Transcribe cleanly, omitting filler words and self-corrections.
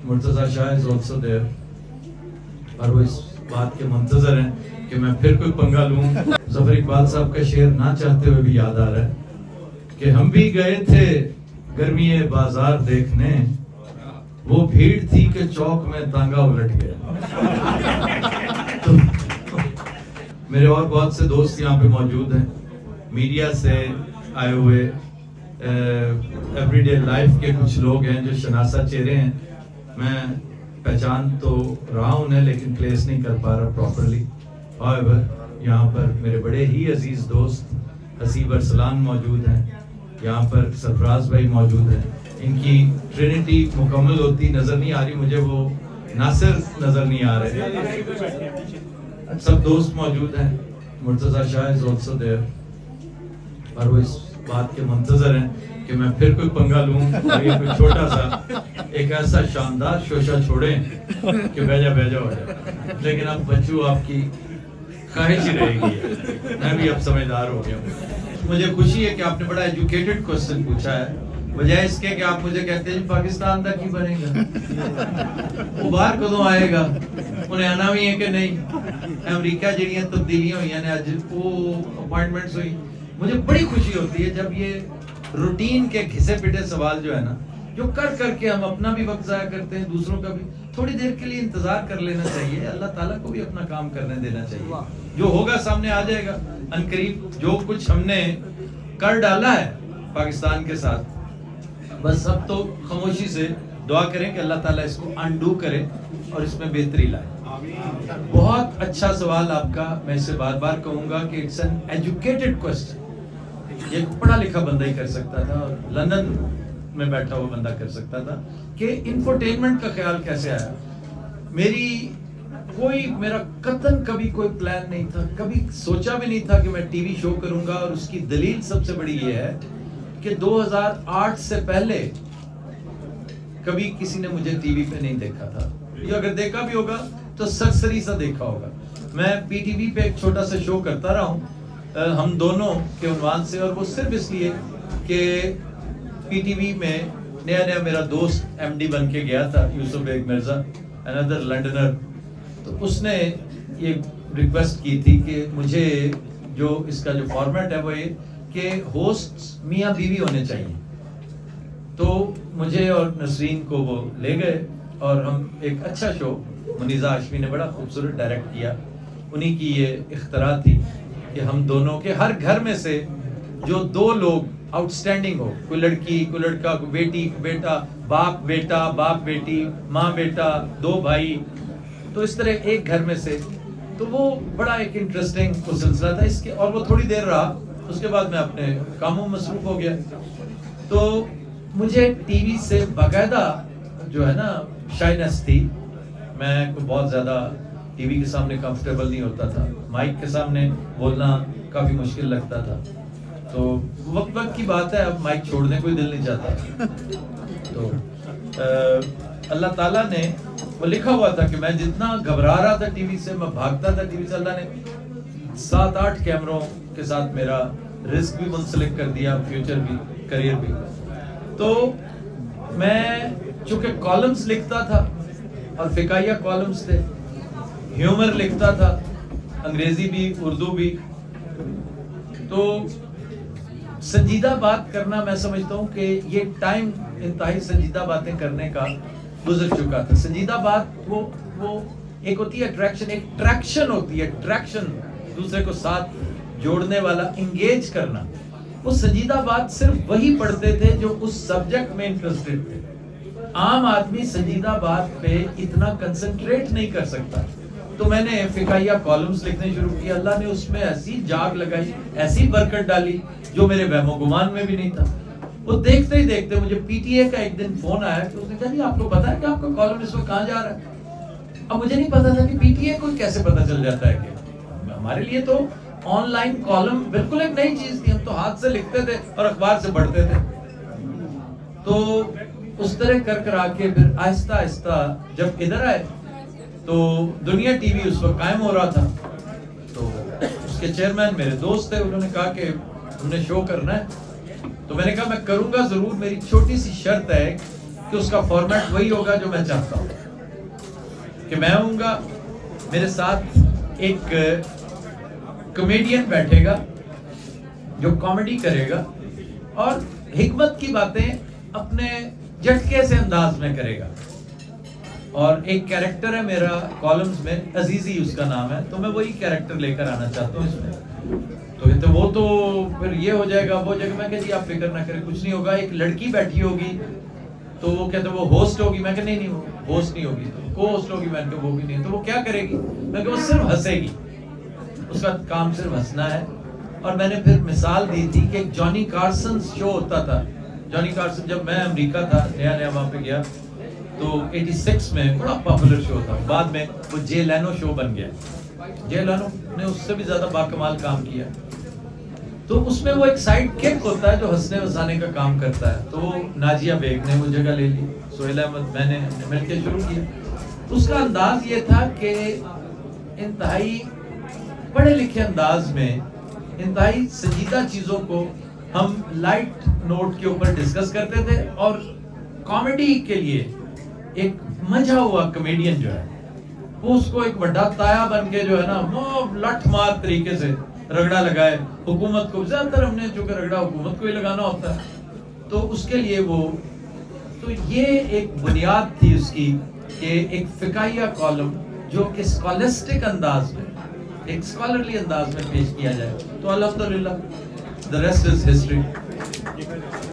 Murtaza Shah is also there, और वो इस बात के मुंतजर हैं कि मैं फिर कोई पंगा लूं। ज़फ़र इकबाल साहब का शेर ना चाहते हुए भी याद आ रहा है कि हम भी गए थे गर्मी बाजार देखने, वो भीड़ थी कि चौक में तांगा उलट गया। तो मेरे और बहुत से दोस्त यहाँ पे मौजूद हैं, मीडिया से आए हुए, एवरीडे लाइफ के कुछ लोग हैं जो शनासा चेहरे हैं। मैं पहचान तो रहा उन्हें लेकिन प्लेस नहीं कर पा रहा प्रॉपरली। हाउएवर यहाँ पर मेरे बड़े ही अजीज दोस्त हसीब अरसलान मौजूद हैं, यहाँ पर सरफराज भाई मौजूद हैं। इनकी ट्रिनिटी मुकम्मल होती नजर नहीं आ रही मुझे, वो नासिर नजर नहीं आ रहे। सब दोस्त मौजूद हैं, Murtaza Shah is also there, और वो इस बात के मुंतजर हैं कि मैं फिर कोई पंगा लूं और ये कोई छोटा सा एक ऐसा शानदार शोशा छोड़ें कि बेजा हो जाए। लेकिन अब बच्चों आपकी ख्वाहिश ही रहेगी, मैं भी अब समझदार हो गया हूँ। मुझे खुशी है कि आपने बड़ा एजुकेटेड क्वेश्चन पूछा है, बजाय इसके कि आप मुझे कहते हैं पाकिस्तान तक ही बनेगा, वो बाहर कदों आएगा, उन्हें आना भी है कि नहीं। अमेरिका जड़ियां तब्दीलियां हुई ने, अज वो अपॉइंटमेंट्स हुई, मुझे बड़ी खुशी होती है जब ये रूटीन के घिसे पिटे सवाल जो है ना, जो कर करके हम अपना भी वक्त जाया करते हैं, दूसरों का भी। थोड़ी देर के लिए इंतजार कर लेना चाहिए, अल्लाह ताला को भी अपना काम करने देना चाहिए। जो होगा सामने आ जाएगा अनकरीब। जो कुछ हमने कर डाला है पाकिस्तान के साथ, बस सब तो खामोशी से दुआ करें कि अल्लाह ताला इसको अनडू करे और इसमें बेहतरी लाए। बहुत अच्छा सवाल आपका, मैं इसे बार बार कहूंगा कि इट्स एन एजुकेटेड क्वेश्चन। ये पढ़ा लिखा बंदा ही कर सकता था, और लंदन में बैठा हुआ बंदा कर सकता था कि इंफोटेनमेंट का ख्याल कैसे आया। मेरा कतन कभी कोई प्लान नहीं था, कभी सोचा भी नहीं था कि मैं टीवी शो करूंगा। और उसकी दलील सबसे बड़ी ये है कि 2008 से पहले कभी किसी ने मुझे टीवी पे नहीं देखा था, या अगर देखा भी होगा तो सरसरी सा देखा होगा। मैं पीटीवी पे एक छोटा सा शो करता रहा हूँ हम दोनों के उन्वान से, और वो सिर्फ इसलिए कि पीटीवी में नया मेरा दोस्त एमडी बन के गया था, यूसुफ बेग मिर्जा, अनदर लंडनर। तो उसने ये रिक्वेस्ट की थी कि मुझे जो इसका जो फॉर्मेट है वो ये कि होस्ट मियाँ बीवी होने चाहिए। तो मुझे और नसरीन को वो ले गए और हम एक अच्छा शो, मुनीज़ा हाशमी ने बड़ा खूबसूरत डायरेक्ट किया, उन्हीं की ये इख्तरा थी कि हम दोनों के हर घर में से जो दो लोग आउटस्टैंडिंग हो, कोई लड़की कोई लड़का, कोई बेटी कोई बेटा, बाप बेटा बाप बेटी, माँ बेटा, दो भाई, तो इस तरह एक घर में से। तो वो बड़ा एक इंटरेस्टिंग सिलसिला था इसके, और वो थोड़ी देर रहा, उसके बाद मैं अपने कामों में मसरूफ हो गया। तो मुझे टीवी से बाकायदा जो है ना शाइनेस थी, मैं बहुत ज्यादा टीवी के सामने कंफर्टेबल नहीं होता था, माइक के सामने बोलना काफी मुश्किल लगता था। तो वक्त की बात है, अब माइक छोड़ने को ही दिल नहीं चाहता। तो अल्लाह ताला ने वो लिखा हुआ था कि मैं जितना घबरा रहा था टीवी से, मैं भागता था टीवी से, अल्लाह ने 7-8 कैमरों के साथ मेरा रिस्क भी मुंसलिक कर दिया, फ्यूचर भी, करियर भी। तो मैं चूंकि कॉलम्स लिखता था और फिकाया कॉलम्स थे, ह्यूमर लिखता था, अंग्रेजी भी उर्दू भी, तो संजीदा बात करना, मैं समझता हूँ कि ये टाइम इंतहाई संजीदा बातें करने का गुजर चुका था। संजीदा बात वो एक होती है अट्रैक्शन, एक ट्रैक्शन होती है, ट्रैक्शन, दूसरे को साथ जोड़ने वाला, इंगेज करना। वो संजीदा बात सिर्फ वही पढ़ते थे जो उस सब्जेक्ट में इंटरेस्टेड थे। आम आदमी संजीदा बात पे इतना कंसंट्रेट नहीं कर सकता। तो मैंने फिकाया कॉलम्स लिखने शुरू किया, अल्लाह ने उसमें ऐसी जाग लगाई, ऐसी बरकत डाली जो मेरे वहमो गुमान में भी नहीं था। वो देखते ही देखते मुझे पीटीए का एक दिन फोन आया कि उसने कहा जी आपको पता है कि आपका कॉलम इस वक्त कहाँ जा रहा है। अब मुझे नहीं पता था कि पीटीए को कैसे पता चल जाता है कि हमारे लिए तो ऑनलाइन कॉलम बिल्कुल एक नई चीज थी, हम तो हाथ से लिखते थे और अखबार से पढ़ते थे। तो उस तरह कर आके फिर आहिस्ता आहिस्ता जब इधर आए तो दुनिया टीवी उस वक्त कायम हो रहा था। तो उसके चेयरमैन मेरे दोस्त थे, उन्होंने कहा कि हमने शो करना है। तो मैंने कहा मैं करूंगा जरूर, मेरी छोटी सी शर्त है کہ اس کا فارمیٹ وہی ہوگا جو میں چاہتا ہوں کہ میں ہوں گا, میرے ساتھ ایک کمیڈین بیٹھے گا جو کامیڈی کرے گا اور حکمت کی باتیں اپنے جھٹکے سے انداز میں کرے گا. اور ایک کیریکٹر ہے میرا کالمز میں, عزیزی اس کا نام ہے, تو میں وہی کیریکٹر لے کر آنا چاہتا ہوں اس میں. تو کہتے وہ تو پھر یہ ہو جائے گا وہ جگہ, میں کہ جی آپ فکر نہ کریں, کچھ نہیں ہوگا. ایک لڑکی بیٹھی ہوگی تو وہ کہتے وہ ہوسٹ ہوگی, میں کہ نہیں وہ ہوسٹ نہیں ہوگی, تو کو ہوسٹ ہوگی, میں کہ وہ بھی نہیں. تو وہ کیا کرے گی, میں کہ وہ صرف ہنسے گی, اس کا کام صرف ہنسنا ہے. اور میں نے پھر مثال دی تھی کہ ایک جانی کارسن شو ہوتا تھا. جانی کارسن جب میں امریکہ تھا نیا وہاں پہ گیا تو 86 میں بڑا پاپولر شو تھا. بعد میں وہ جے لینو شو بن گیا. جے لینو نے اس سے بھی زیادہ باکمال کام کیا. تو اس میں وہ ایک سائڈ کک ہوتا ہے جو ہنسنے وسانے کا کام کرتا ہے. تو وہ ناجیہ بیگ نے وہ جگہ لے لی, سہیل احمد, میں نے مل کے شروع کیا. اس کا انداز یہ تھا کہ انتہائی پڑھے لکھے انداز میں انتہائی سنجیدہ چیزوں کو ہم لائٹ نوٹ کے اوپر ڈسکس کرتے تھے, اور کامیڈی کے لیے ایک منجھا ہوا کمیڈین جو ہے وہ اس کو ایک بڑا تایا بن کے جو ہے نا وہ لٹ مار طریقے سے رگڑا لگائے. حکومت کو زیادہ تر ہم نے چونکہ رگڑا حکومت کو ہی لگانا ہوتا ہے, تو اس کے لیے وہ, تو یہ ایک بنیاد تھی اس کی کہ ایک فقاہیہ کالم جو کہ اسکالسٹک انداز میں, ایک اسکالرلی انداز میں پیش کیا جائے. تو الحمدللہ the rest is history.